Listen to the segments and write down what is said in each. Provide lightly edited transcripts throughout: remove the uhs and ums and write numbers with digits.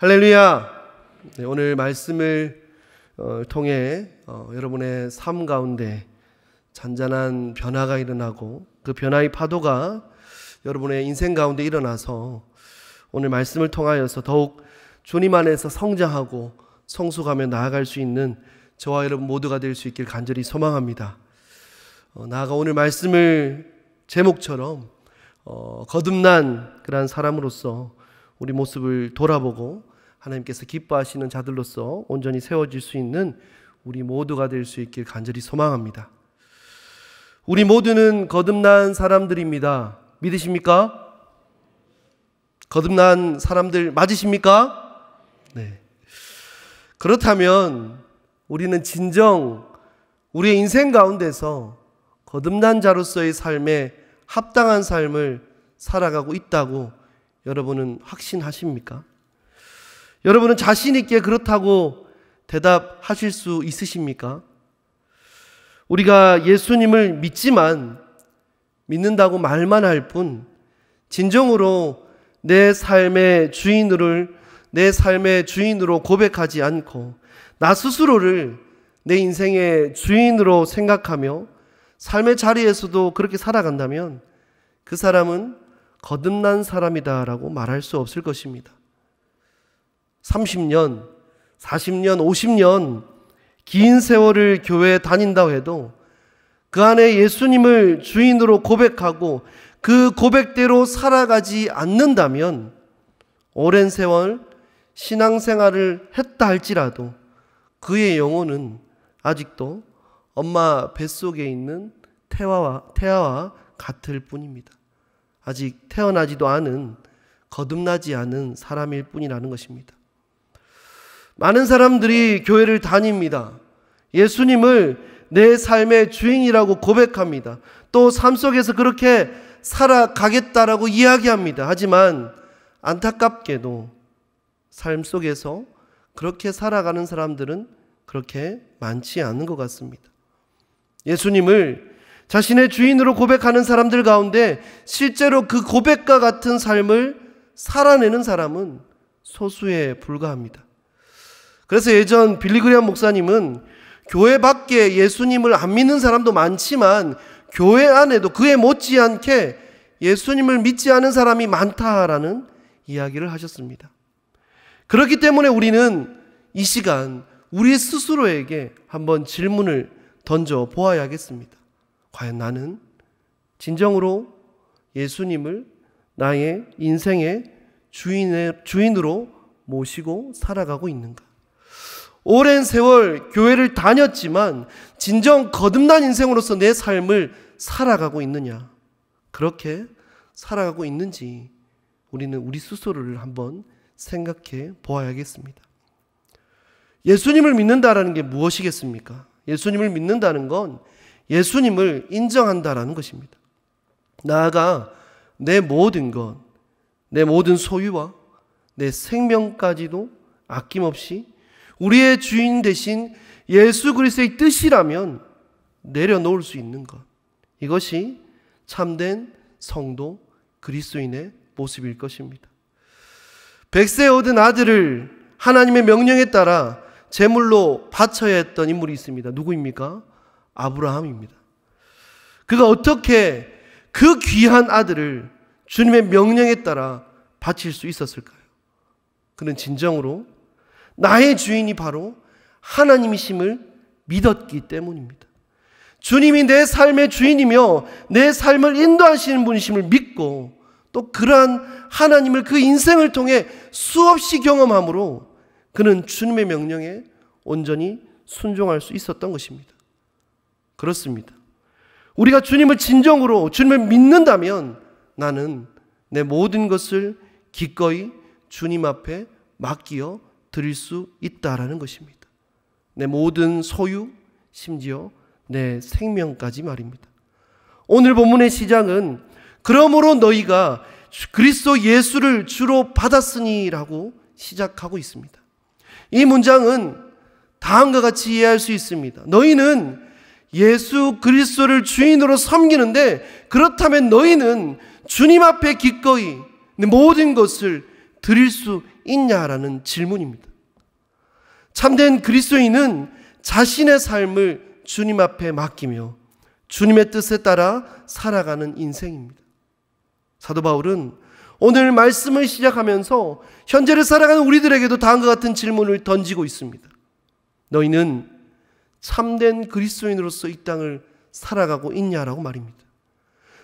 할렐루야. 네, 오늘 말씀을 통해 여러분의 삶 가운데 잔잔한 변화가 일어나고 그 변화의 파도가 여러분의 인생 가운데 일어나서 오늘 말씀을 통하여서 더욱 주님 안에서 성장하고 성숙하며 나아갈 수 있는 저와 여러분 모두가 될 수 있길 간절히 소망합니다. 나아가 오늘 말씀을 제목처럼 거듭난 그러한 사람으로서 우리 모습을 돌아보고 하나님께서 기뻐하시는 자들로서 온전히 세워질 수 있는 우리 모두가 될 수 있길 간절히 소망합니다. 우리 모두는 거듭난 사람들입니다. 믿으십니까? 거듭난 사람들 맞으십니까? 네. 그렇다면 우리는 진정 우리의 인생 가운데서 거듭난 자로서의 삶에 합당한 삶을 살아가고 있다고 여러분은 확신하십니까? 여러분은 자신 있게 그렇다고 대답하실 수 있으십니까? 우리가 예수님을 믿지만 믿는다고 말만 할 뿐 진정으로 내 삶의 주인으로 고백하지 않고 나 스스로를 내 인생의 주인으로 생각하며 삶의 자리에서도 그렇게 살아간다면 그 사람은 거듭난 사람이다라고 말할 수 없을 것입니다. 30년, 40년, 50년 긴 세월을 교회에 다닌다고 해도 그 안에 예수님을 주인으로 고백하고 그 고백대로 살아가지 않는다면 오랜 세월 신앙생활을 했다 할지라도 그의 영혼은 아직도 엄마 뱃속에 있는 태아와 같을 뿐입니다. 아직 태어나지도 않은, 거듭나지 않은 사람일 뿐이라는 것입니다. 많은 사람들이 교회를 다닙니다. 예수님을 내 삶의 주인이라고 고백합니다. 또 삶 속에서 그렇게 살아가겠다라고 이야기합니다. 하지만 안타깝게도 삶 속에서 그렇게 살아가는 사람들은 그렇게 많지 않은 것 같습니다. 예수님을 자신의 주인으로 고백하는 사람들 가운데 실제로 그 고백과 같은 삶을 살아내는 사람은 소수에 불과합니다. 그래서 예전 빌리그리암 목사님은 교회 밖에 예수님을 안 믿는 사람도 많지만 교회 안에도 그에 못지않게 예수님을 믿지 않은 사람이 많다라는 이야기를 하셨습니다. 그렇기 때문에 우리는 이 시간 우리 스스로에게 한번 질문을 던져 보아야겠습니다. 과연 나는 진정으로 예수님을 나의 인생의 주인으로 모시고 살아가고 있는가? 오랜 세월 교회를 다녔지만 진정 거듭난 인생으로서 내 삶을 살아가고 있느냐? 그렇게 살아가고 있는지 우리는 우리 스스로를 한번 생각해 보아야겠습니다. 예수님을 믿는다라는 게 무엇이겠습니까? 예수님을 믿는다는 건 예수님을 인정한다라는 것입니다. 나아가 내 모든 것, 내 모든 소유와 내 생명까지도 아낌없이 우리의 주인 되신 예수 그리스도의 뜻이라면 내려놓을 수 있는 것. 이것이 참된 성도 그리스도인의 모습일 것입니다. 100세 얻은 아들을 하나님의 명령에 따라 제물로 바쳐야 했던 인물이 있습니다. 누구입니까? 아브라함입니다. 그가 어떻게 그 귀한 아들을 주님의 명령에 따라 바칠 수 있었을까요? 그는 진정으로 나의 주인이 바로 하나님이심을 믿었기 때문입니다. 주님이 내 삶의 주인이며 내 삶을 인도하시는 분이심을 믿고 또 그러한 하나님을 그 인생을 통해 수없이 경험함으로 그는 주님의 명령에 온전히 순종할 수 있었던 것입니다. 그렇습니다. 우리가 주님을 진정으로 주님을 믿는다면 나는 내 모든 것을 기꺼이 주님 앞에 맡기어 드릴 수 있다라는 것입니다. 내 모든 소유, 심지어 내 생명까지 말입니다. 오늘 본문의 시작은 그러므로 너희가 그리스도 예수를 주로 받았으니라고 시작하고 있습니다. 이 문장은 다음과 같이 이해할 수 있습니다. 너희는 예수 그리스도를 주인으로 섬기는데 그렇다면 너희는 주님 앞에 기꺼이 내 모든 것을 드릴 수 있냐라는 질문입니다. 참된 그리스도인은 자신의 삶을 주님 앞에 맡기며 주님의 뜻에 따라 살아가는 인생입니다. 사도 바울은 오늘 말씀을 시작하면서 현재를 살아가는 우리들에게도 다음과 같은 질문을 던지고 있습니다. 너희는 참된 그리스도인으로서 이 땅을 살아가고 있냐라고 말입니다.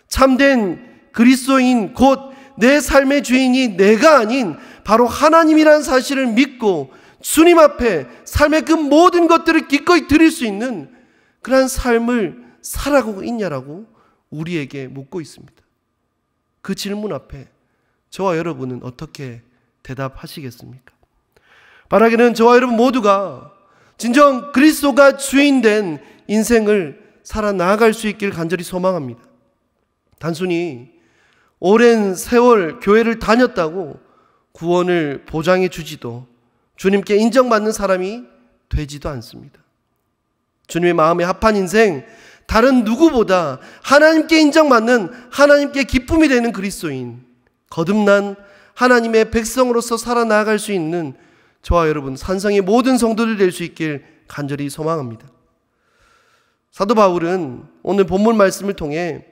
참된 그리스도인 곧 내 삶의 주인이 내가 아닌 바로 하나님이라는 사실을 믿고 주님 앞에 삶의 그 모든 것들을 기꺼이 드릴 수 있는 그러한 삶을 살아가고 있냐라고 우리에게 묻고 있습니다. 그 질문 앞에 저와 여러분은 어떻게 대답하시겠습니까? 바라기는 저와 여러분 모두가 진정 그리스도가 주인된 인생을 살아나갈 수 있길 간절히 소망합니다. 단순히 오랜 세월 교회를 다녔다고 구원을 보장해 주지도 주님께 인정받는 사람이 되지도 않습니다. 주님의 마음에 합한 인생, 다른 누구보다 하나님께 인정받는, 하나님께 기쁨이 되는 그리스도인, 거듭난 하나님의 백성으로서 살아나갈 수 있는 저와 여러분 산성의 모든 성도들 될 수 있길 간절히 소망합니다. 사도 바울은 오늘 본문 말씀을 통해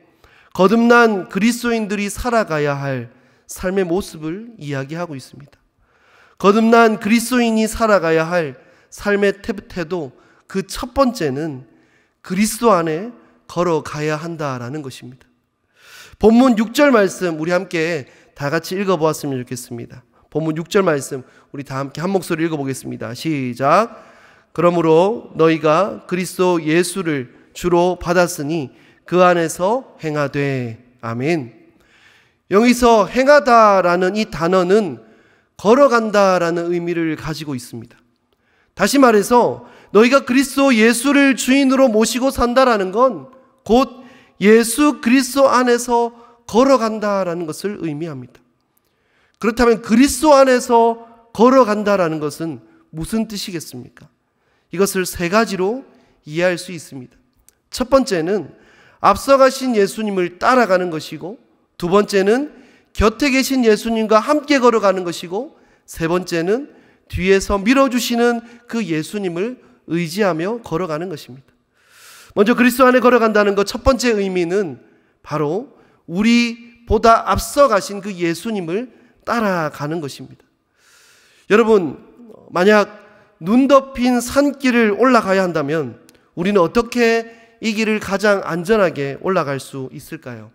거듭난 그리스도인들이 살아가야 할 삶의 모습을 이야기하고 있습니다. 거듭난 그리스도인이 살아가야 할 삶의 태도, 그 첫 번째는 그리스도 안에 걸어가야 한다라는 것입니다. 본문 6절 말씀 우리 함께 다 같이 읽어보았으면 좋겠습니다. 본문 6절 말씀 우리 다 함께 한 목소리 읽어보겠습니다. 시작. 그러므로 너희가 그리스도 예수를 주로 받았으니 그 안에서 행하되. 아멘. 여기서 행하다라는 이 단어는 걸어간다라는 의미를 가지고 있습니다. 다시 말해서 너희가 그리스도 예수를 주인으로 모시고 산다라는 건 곧 예수 그리스도 안에서 걸어간다라는 것을 의미합니다. 그렇다면 그리스도 안에서 걸어간다라는 것은 무슨 뜻이겠습니까? 이것을 세 가지로 이해할 수 있습니다. 첫 번째는 앞서가신 예수님을 따라가는 것이고, 두 번째는 곁에 계신 예수님과 함께 걸어가는 것이고, 세 번째는 뒤에서 밀어주시는 그 예수님을 의지하며 걸어가는 것입니다. 먼저 그리스도 안에 걸어간다는 것 첫 번째 의미는 바로 우리보다 앞서가신 그 예수님을 따라가는 것입니다. 여러분, 만약 눈 덮인 산길을 올라가야 한다면 우리는 어떻게 이 길을 가장 안전하게 올라갈 수 있을까요?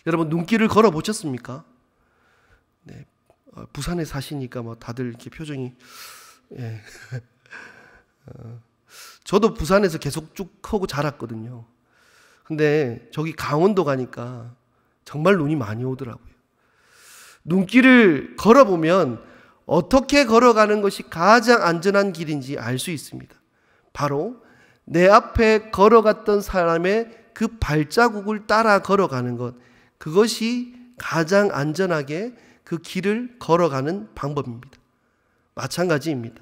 여러분, 눈길을 걸어보셨습니까? 네, 부산에 사시니까 뭐 다들 이렇게 표정이 예. 저도 부산에서 계속 쭉 크고 자랐거든요. 근데 저기 강원도 가니까 정말 눈이 많이 오더라고요. 눈길을 걸어보면 어떻게 걸어가는 것이 가장 안전한 길인지 알 수 있습니다. 바로 내 앞에 걸어갔던 사람의 그 발자국을 따라 걸어가는 것, 그것이 가장 안전하게 그 길을 걸어가는 방법입니다. 마찬가지입니다.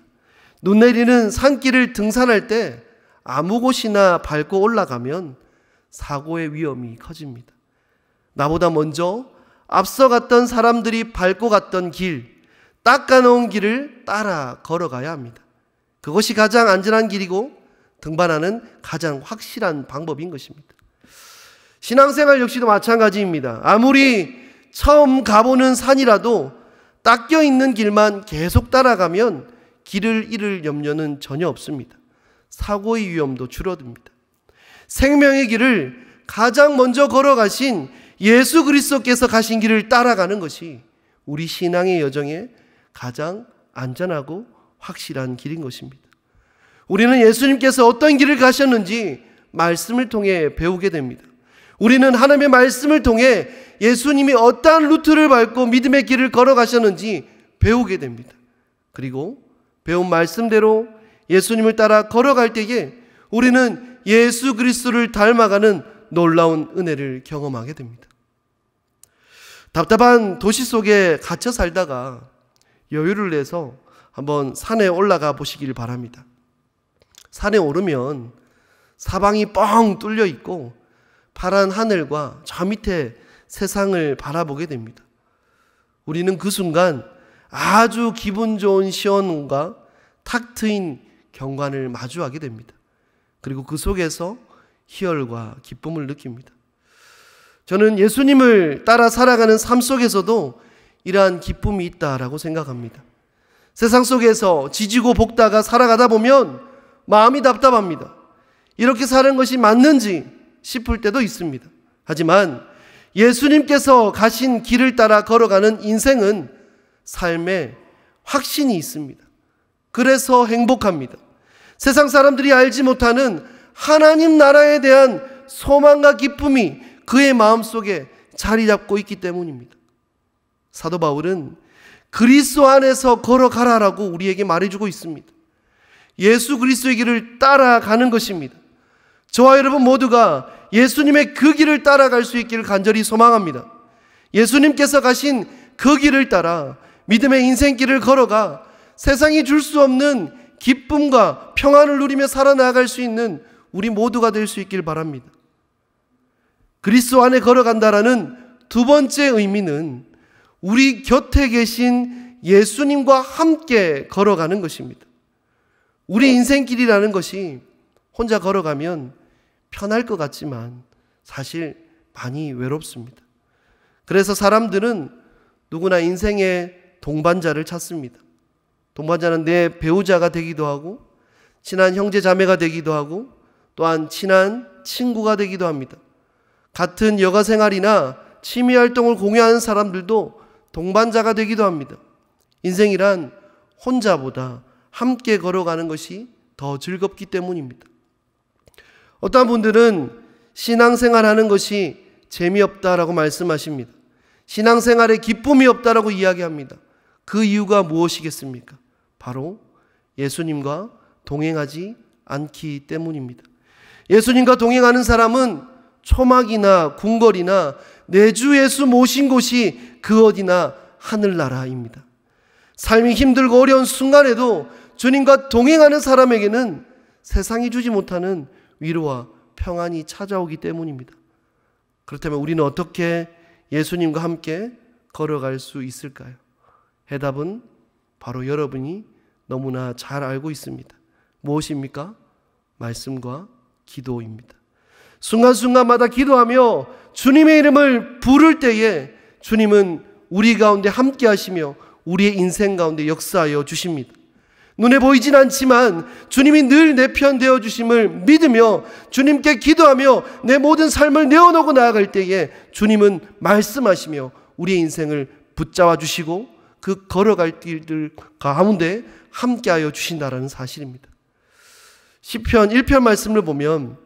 눈 내리는 산길을 등산할 때 아무 곳이나 밟고 올라가면 사고의 위험이 커집니다. 나보다 먼저 앞서갔던 사람들이 밟고 갔던 길, 닦아놓은 길을 따라 걸어가야 합니다. 그것이 가장 안전한 길이고 등반하는 가장 확실한 방법인 것입니다. 신앙생활 역시도 마찬가지입니다. 아무리 처음 가보는 산이라도 닦여 있는 길만 계속 따라가면 길을 잃을 염려는 전혀 없습니다. 사고의 위험도 줄어듭니다. 생명의 길을 가장 먼저 걸어가신 예수 그리스도께서 가신 길을 따라가는 것이 우리 신앙의 여정에 가장 안전하고 확실한 길인 것입니다. 우리는 예수님께서 어떤 길을 가셨는지 말씀을 통해 배우게 됩니다. 우리는 하나님의 말씀을 통해 예수님이 어떠한 루트를 밟고 믿음의 길을 걸어가셨는지 배우게 됩니다. 그리고 배운 말씀대로 예수님을 따라 걸어갈 때에 우리는 예수 그리스도를 닮아가는 놀라운 은혜를 경험하게 됩니다. 답답한 도시 속에 갇혀 살다가 여유를 내서 한번 산에 올라가 보시길 바랍니다. 산에 오르면 사방이 뻥 뚫려 있고 파란 하늘과 저 밑에 세상을 바라보게 됩니다. 우리는 그 순간 아주 기분 좋은 시원함과 탁 트인 경관을 마주하게 됩니다. 그리고 그 속에서 희열과 기쁨을 느낍니다. 저는 예수님을 따라 살아가는 삶 속에서도 이러한 기쁨이 있다라고 생각합니다. 세상 속에서 지지고 볶다가 살아가다 보면 마음이 답답합니다. 이렇게 사는 것이 맞는지 싶을 때도 있습니다. 하지만 예수님께서 가신 길을 따라 걸어가는 인생은 삶에 확신이 있습니다. 그래서 행복합니다. 세상 사람들이 알지 못하는 하나님 나라에 대한 소망과 기쁨이 그의 마음속에 자리 잡고 있기 때문입니다. 사도 바울은 그리스도 안에서 걸어가라라고 우리에게 말해주고 있습니다. 예수 그리스도의 길을 따라가는 것입니다. 저와 여러분 모두가 예수님의 그 길을 따라갈 수 있기를 간절히 소망합니다. 예수님께서 가신 그 길을 따라 믿음의 인생길을 걸어가 세상이 줄 수 없는 기쁨과 평안을 누리며 살아나갈 수 있는 우리 모두가 될 수 있길 바랍니다. 그리스도 안에 걸어간다라는 두 번째 의미는 우리 곁에 계신 예수님과 함께 걸어가는 것입니다. 우리 인생길이라는 것이 혼자 걸어가면 편할 것 같지만 사실 많이 외롭습니다. 그래서 사람들은 누구나 인생의 동반자를 찾습니다. 동반자는 내 배우자가 되기도 하고 친한 형제 자매가 되기도 하고 또한 친한 친구가 되기도 합니다. 같은 여가 생활이나 취미 활동을 공유하는 사람들도 동반자가 되기도 합니다. 인생이란 혼자보다 함께 걸어가는 것이 더 즐겁기 때문입니다. 어떤 분들은 신앙생활하는 것이 재미없다라고 말씀하십니다. 신앙생활에 기쁨이 없다라고 이야기합니다. 그 이유가 무엇이겠습니까? 바로 예수님과 동행하지 않기 때문입니다. 예수님과 동행하는 사람은 초막이나 궁궐이나 내 주 예수 모신 곳이 그 어디나 하늘나라입니다. 삶이 힘들고 어려운 순간에도 주님과 동행하는 사람에게는 세상이 주지 못하는 위로와 평안이 찾아오기 때문입니다. 그렇다면 우리는 어떻게 예수님과 함께 걸어갈 수 있을까요? 해답은 바로 여러분이 너무나 잘 알고 있습니다. 무엇입니까? 말씀과 기도입니다. 순간순간마다 기도하며 주님의 이름을 부를 때에 주님은 우리 가운데 함께 하시며 우리의 인생 가운데 역사하여 주십니다. 눈에 보이진 않지만 주님이 늘 내 편 되어 주심을 믿으며 주님께 기도하며 내 모든 삶을 내어놓고 나아갈 때에 주님은 말씀하시며 우리의 인생을 붙잡아 주시고 그 걸어갈 길들 가운데 함께하여 주신다라는 사실입니다. 시편 1편 말씀을 보면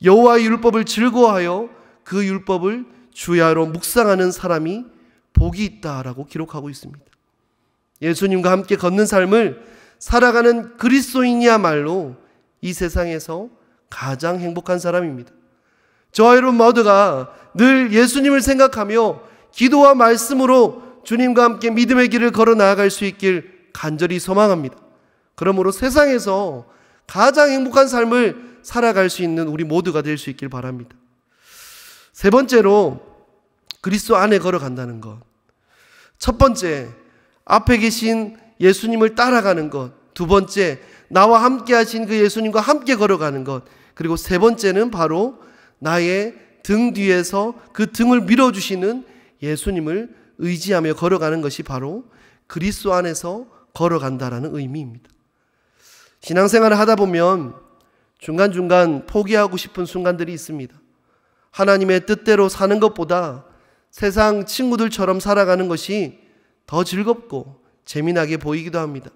여호와의 율법을 즐거워하여 그 율법을 주야로 묵상하는 사람이 복이 있다라고 기록하고 있습니다. 예수님과 함께 걷는 삶을 살아가는 그리스도인이야말로 이 세상에서 가장 행복한 사람입니다. 저와 여러분 모두가 늘 예수님을 생각하며 기도와 말씀으로 주님과 함께 믿음의 길을 걸어 나아갈 수 있길 간절히 소망합니다. 그러므로 세상에서 가장 행복한 삶을 살아갈 수 있는 우리 모두가 될 수 있길 바랍니다. 세 번째로 그리스도 안에 걸어간다는 것. 첫 번째, 앞에 계신 예수님을 따라가는 것. 두 번째, 나와 함께 하신 그 예수님과 함께 걸어가는 것. 그리고 세 번째는 바로 나의 등 뒤에서 그 등을 밀어주시는 예수님을 의지하며 걸어가는 것이 바로 그리스도 안에서 걸어간다라는 의미입니다. 신앙생활을 하다 보면 중간중간 포기하고 싶은 순간들이 있습니다. 하나님의 뜻대로 사는 것보다 세상 친구들처럼 살아가는 것이 더 즐겁고 재미나게 보이기도 합니다.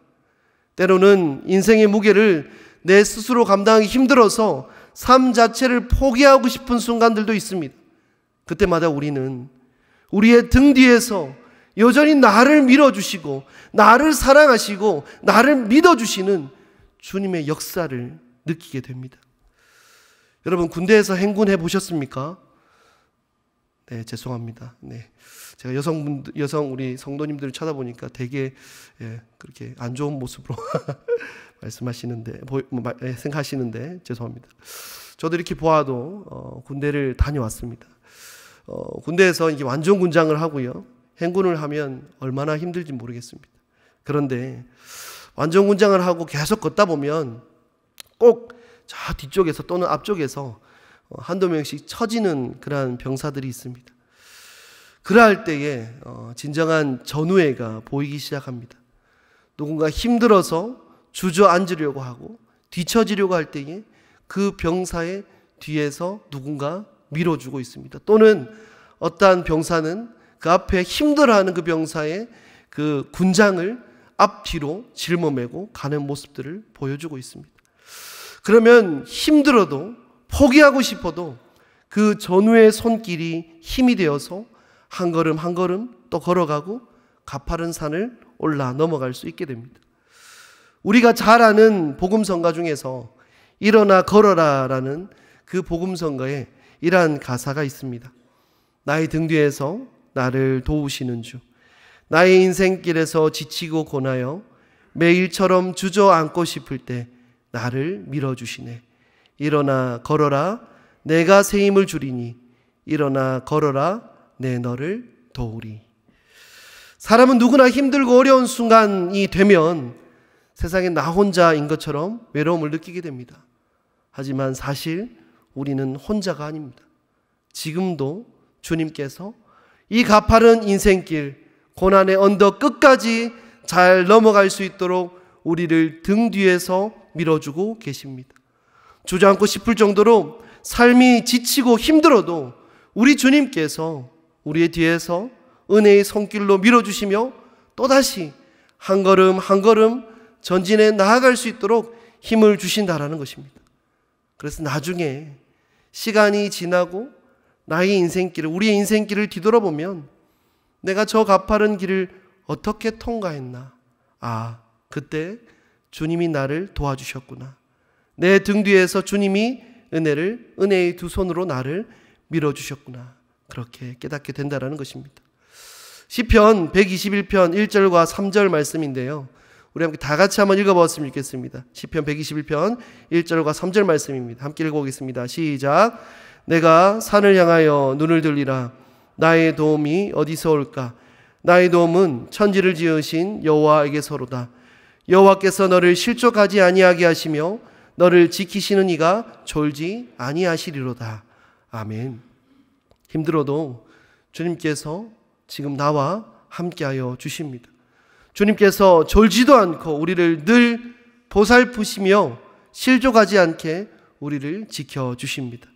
때로는 인생의 무게를 내 스스로 감당하기 힘들어서 삶 자체를 포기하고 싶은 순간들도 있습니다. 그때마다 우리는 우리의 등 뒤에서 여전히 나를 밀어주시고 나를 사랑하시고 나를 믿어주시는 주님의 역사를 느끼게 됩니다. 여러분 군대에서 행군해 보셨습니까? 네, 죄송합니다. 네, 제가 여성 우리 성도님들을 쳐다보니까 되게 그렇게 안 좋은 모습으로 말씀하시는데 생각하시는데 죄송합니다. 저도 이렇게 보아도 군대를 다녀왔습니다. 군대에서 이게 완전 군장을 하고요. 행군을 하면 얼마나 힘들지 모르겠습니다. 그런데 완전군장을 하고 계속 걷다 보면 꼭 저 뒤쪽에서 또는 앞쪽에서 한두 명씩 처지는 그러한 병사들이 있습니다. 그러할 때에 진정한 전우애가 보이기 시작합니다. 누군가 힘들어서 주저앉으려고 하고 뒤처지려고 할 때에 그 병사의 뒤에서 누군가 밀어주고 있습니다. 또는 어떠한 병사는 그 앞에 힘들어하는 그 병사의 그 군장을 앞뒤로 짊어매고 가는 모습들을 보여주고 있습니다. 그러면 힘들어도 포기하고 싶어도 그 전우의 손길이 힘이 되어서 한 걸음 한 걸음 또 걸어가고 가파른 산을 올라 넘어갈 수 있게 됩니다. 우리가 잘 아는 복음성가 중에서 일어나 걸어라라는 그 복음성가에 이러한 가사가 있습니다. 나의 등 뒤에서 나를 도우시는 주, 나의 인생길에서 지치고 고나여 매일처럼 주저앉고 싶을 때 나를 밀어주시네. 일어나 걸어라 내가 새 힘을 주리니 일어나 걸어라 내 너를 도우리. 사람은 누구나 힘들고 어려운 순간이 되면 세상에 나 혼자인 것처럼 외로움을 느끼게 됩니다. 하지만 사실 우리는 혼자가 아닙니다. 지금도 주님께서 이 가파른 인생길, 고난의 언덕 끝까지 잘 넘어갈 수 있도록 우리를 등 뒤에서 밀어주고 계십니다. 주저앉고 싶을 정도로 삶이 지치고 힘들어도 우리 주님께서 우리의 뒤에서 은혜의 손길로 밀어주시며 또다시 한 걸음 한 걸음 전진해 나아갈 수 있도록 힘을 주신다라는 것입니다. 그래서 나중에 시간이 지나고 나의 인생길을, 우리의 인생길을 뒤돌아보면 내가 저 가파른 길을 어떻게 통과했나? 아, 그때 주님이 나를 도와주셨구나. 내 등 뒤에서 주님이 은혜의 두 손으로 나를 밀어주셨구나. 그렇게 깨닫게 된다는 것입니다. 시편 121편 1절과 3절 말씀인데요. 우리 함께 다 같이 한번 읽어보았으면 좋겠습니다. 시편 121편 1절과 3절 말씀입니다. 함께 읽어보겠습니다. 시작. 내가 산을 향하여 눈을 들리라. 나의 도움이 어디서 올까? 나의 도움은 천지를 지으신 여호와에게서로다. 여호와께서 너를 실족하지 아니하게 하시며 너를 지키시는 이가 졸지 아니하시리로다. 아멘. 힘들어도 주님께서 지금 나와 함께하여 주십니다. 주님께서 졸지도 않고 우리를 늘 보살피시며 실족하지 않게 우리를 지켜주십니다.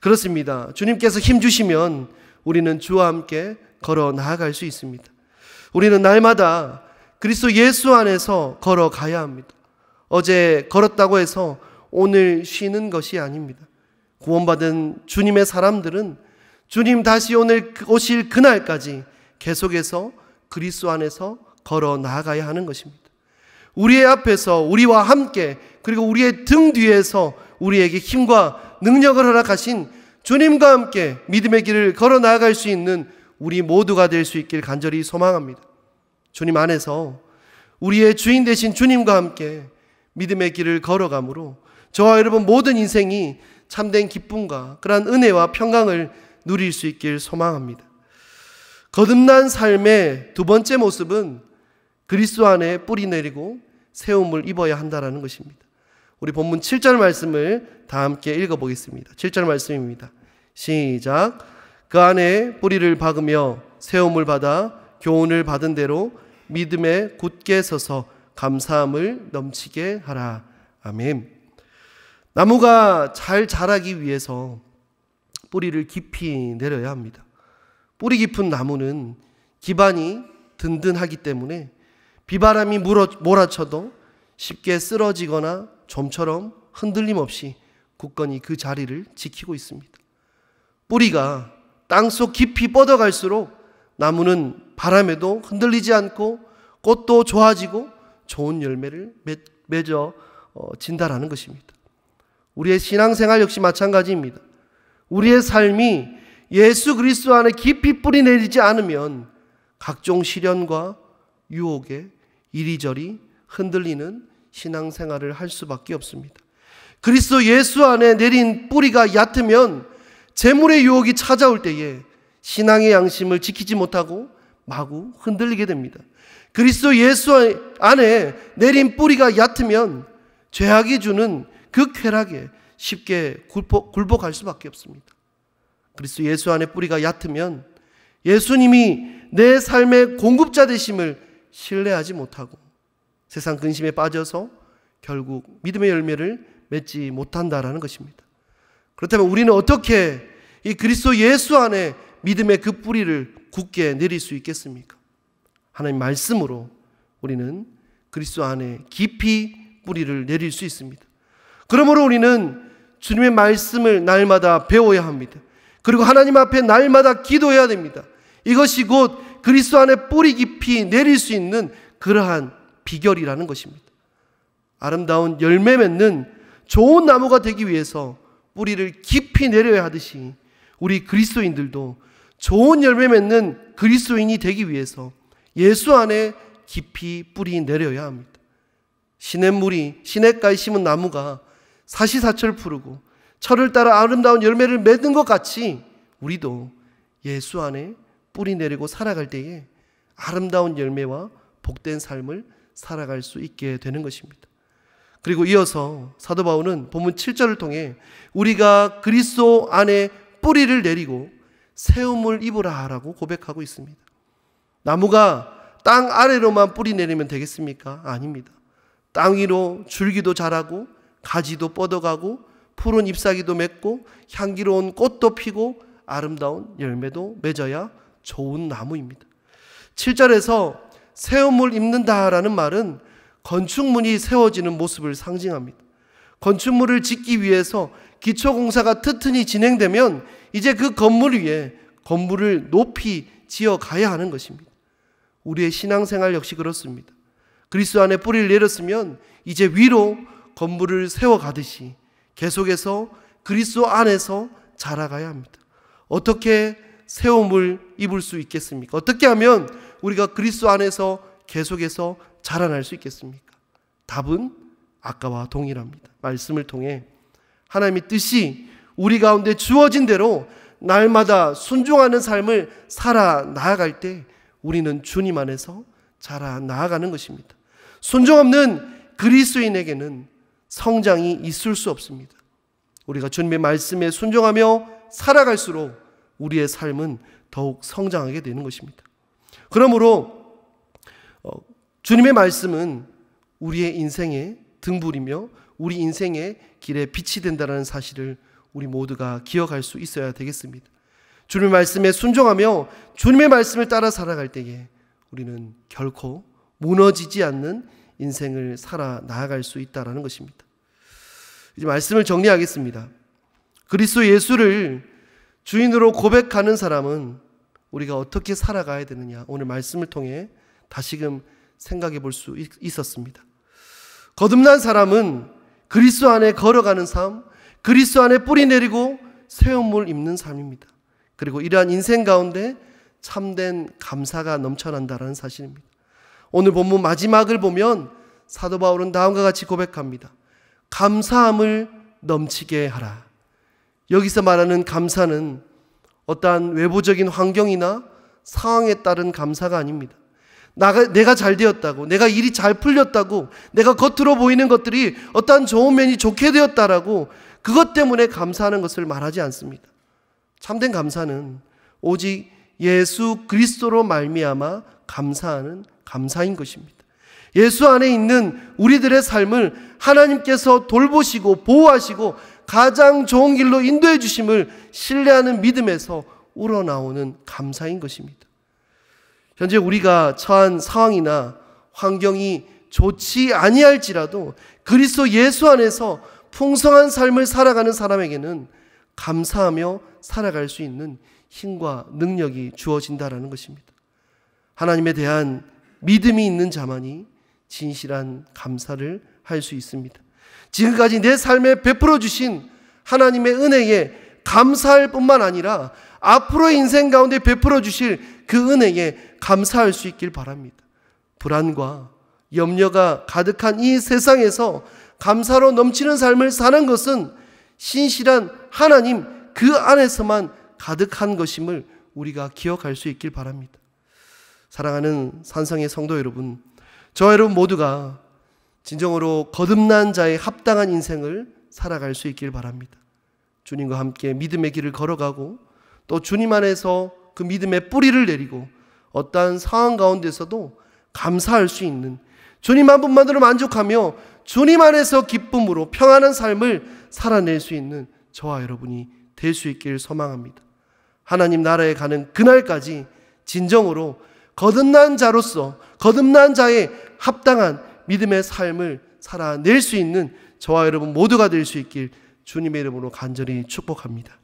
그렇습니다. 주님께서 힘 주시면 우리는 주와 함께 걸어 나아갈 수 있습니다. 우리는 날마다 그리스도 예수 안에서 걸어가야 합니다. 어제 걸었다고 해서 오늘 쉬는 것이 아닙니다. 구원받은 주님의 사람들은 주님 다시 오실 그날까지 계속해서 그리스도 안에서 걸어 나아가야 하는 것입니다. 우리의 앞에서 우리와 함께 그리고 우리의 등 뒤에서 우리에게 힘과 능력을 허락하신 주님과 함께 믿음의 길을 걸어 나아갈 수 있는 우리 모두가 될 수 있길 간절히 소망합니다. 주님 안에서 우리의 주인 되신 주님과 함께 믿음의 길을 걸어가므로 저와 여러분 모든 인생이 참된 기쁨과 그러한 은혜와 평강을 누릴 수 있길 소망합니다. 거듭난 삶의 두 번째 모습은 그리스도 안에 뿌리 내리고 세움을 입어야 한다는 것입니다. 우리 본문 7절 말씀을 다 함께 읽어보겠습니다. 7절 말씀입니다. 시작. 그 안에 뿌리를 박으며 세움을 받아 교훈을 받은 대로 믿음에 굳게 서서 감사함을 넘치게 하라. 아멘. 나무가 잘 자라기 위해서 뿌리를 깊이 내려야 합니다. 뿌리 깊은 나무는 기반이 든든하기 때문에 비바람이 몰아쳐도 쉽게 쓰러지거나 좀처럼 흔들림 없이 굳건히 그 자리를 지키고 있습니다. 뿌리가 땅속 깊이 뻗어갈수록 나무는 바람에도 흔들리지 않고 꽃도 좋아지고 좋은 열매를 맺어 진다라는 것입니다. 우리의 신앙생활 역시 마찬가지입니다. 우리의 삶이 예수 그리스도 안에 깊이 뿌리 내리지 않으면 각종 시련과 유혹에 이리저리 흔들리는 신앙생활을 할 수밖에 없습니다. 그리스도 예수 안에 내린 뿌리가 얕으면 재물의 유혹이 찾아올 때에 신앙의 양심을 지키지 못하고 마구 흔들리게 됩니다. 그리스도 예수 안에 내린 뿌리가 얕으면 죄악이 주는 그 쾌락에 쉽게 굴복할 수밖에 없습니다. 그리스도 예수 안에 뿌리가 얕으면 예수님이 내 삶의 공급자 되심을 신뢰하지 못하고 세상 근심에 빠져서 결국 믿음의 열매를 맺지 못한다라는 것입니다. 그렇다면 우리는 어떻게 이 그리스도 예수 안에 믿음의 그 뿌리를 굳게 내릴 수 있겠습니까? 하나님 말씀으로 우리는 그리스도 안에 깊이 뿌리를 내릴 수 있습니다. 그러므로 우리는 주님의 말씀을 날마다 배워야 합니다. 그리고 하나님 앞에 날마다 기도해야 됩니다. 이것이 곧 그리스도 안에 뿌리 깊이 내릴 수 있는 그러한 비결이라는 것입니다. 아름다운 열매 맺는 좋은 나무가 되기 위해서 뿌리를 깊이 내려야 하듯이 우리 그리스도인들도 좋은 열매 맺는 그리스도인이 되기 위해서 예수 안에 깊이 뿌리 내려야 합니다. 시냇물이 시냇가에 심은 나무가 사시사철 푸르고 철을 따라 아름다운 열매를 맺는 것 같이 우리도 예수 안에 뿌리 내리고 살아갈 때에 아름다운 열매와 복된 삶을 살아갈 수 있게 되는 것입니다. 그리고 이어서 사도 바울은 본문 7절을 통해 우리가 그리스도 안에 뿌리를 내리고 세움을 입으라라고 고백하고 있습니다. 나무가 땅 아래로만 뿌리 내리면 되겠습니까? 아닙니다. 땅 위로 줄기도 자라고 가지도 뻗어가고 푸른 잎사귀도 맺고 향기로운 꽃도 피고 아름다운 열매도 맺어야 좋은 나무입니다. 7절에서 세움을 입는다라는 말은 건축물이 세워지는 모습을 상징합니다. 건축물을 짓기 위해서 기초공사가 튼튼히 진행되면 이제 그 건물 위에 건물을 높이 지어가야 하는 것입니다. 우리의 신앙생활 역시 그렇습니다. 그리스도 안에 뿌리를 내렸으면 이제 위로 건물을 세워가듯이 계속해서 그리스도 안에서 자라가야 합니다. 어떻게 세움을 입을 수 있겠습니까? 어떻게 하면 우리가 그리스도 안에서 계속해서 자라날 수 있겠습니까? 답은 아까와 동일합니다. 말씀을 통해 하나님의 뜻이 우리 가운데 주어진 대로 날마다 순종하는 삶을 살아 나아갈 때 우리는 주님 안에서 자라 나아가는 것입니다. 순종 없는 그리스도인에게는 성장이 있을 수 없습니다. 우리가 주님의 말씀에 순종하며 살아갈수록 우리의 삶은 더욱 성장하게 되는 것입니다. 그러므로 주님의 말씀은 우리의 인생의 등불이며 우리 인생의 길에 빛이 된다는 사실을 우리 모두가 기억할 수 있어야 되겠습니다. 주님의 말씀에 순종하며 주님의 말씀을 따라 살아갈 때에 우리는 결코 무너지지 않는 인생을 살아 나아갈 수 있다는 것입니다. 이제 말씀을 정리하겠습니다. 그리스도 예수를 주인으로 고백하는 사람은 우리가 어떻게 살아가야 되느냐, 오늘 말씀을 통해 다시금 생각해 볼 수 있었습니다. 거듭난 사람은 그리스도 안에 걸어가는 삶, 그리스도 안에 뿌리 내리고 세움을 입는 삶입니다. 그리고 이러한 인생 가운데 참된 감사가 넘쳐난다는 사실입니다. 오늘 본문 마지막을 보면 사도 바울은 다음과 같이 고백합니다. 감사함을 넘치게 하라. 여기서 말하는 감사는 어떠한 외부적인 환경이나 상황에 따른 감사가 아닙니다. 내가 잘 되었다고, 내가 일이 잘 풀렸다고, 내가 겉으로 보이는 것들이 어떠한 좋은 면이 좋게 되었다라고 그것 때문에 감사하는 것을 말하지 않습니다. 참된 감사는 오직 예수 그리스도로 말미암아 감사하는 감사인 것입니다. 예수 안에 있는 우리들의 삶을 하나님께서 돌보시고 보호하시고 가장 좋은 길로 인도해 주심을 신뢰하는 믿음에서 우러나오는 감사인 것입니다. 현재 우리가 처한 상황이나 환경이 좋지 아니할지라도 그리스도 예수 안에서 풍성한 삶을 살아가는 사람에게는 감사하며 살아갈 수 있는 힘과 능력이 주어진다는 것입니다. 하나님에 대한 믿음이 있는 자만이 진실한 감사를 할 수 있습니다. 지금까지 내 삶에 베풀어 주신 하나님의 은혜에 감사할 뿐만 아니라 앞으로의 인생 가운데 베풀어 주실 그 은혜에 감사할 수 있길 바랍니다. 불안과 염려가 가득한 이 세상에서 감사로 넘치는 삶을 사는 것은 신실한 하나님 그 안에서만 가득한 것임을 우리가 기억할 수 있길 바랍니다. 사랑하는 산성의 성도 여러분, 저와 여러분 모두가 진정으로 거듭난 자의 합당한 인생을 살아갈 수 있길 바랍니다. 주님과 함께 믿음의 길을 걸어가고 또 주님 안에서 그 믿음의 뿌리를 내리고 어떠한 상황 가운데서도 감사할 수 있는, 주님 한 분만으로 만족하며 주님 안에서 기쁨으로 평안한 삶을 살아낼 수 있는 저와 여러분이 될 수 있길 소망합니다. 하나님 나라에 가는 그날까지 진정으로 거듭난 자로서 거듭난 자의 합당한 믿음의 삶을 살아낼 수 있는 저와 여러분 모두가 될 수 있길 주님의 이름으로 간절히 축복합니다.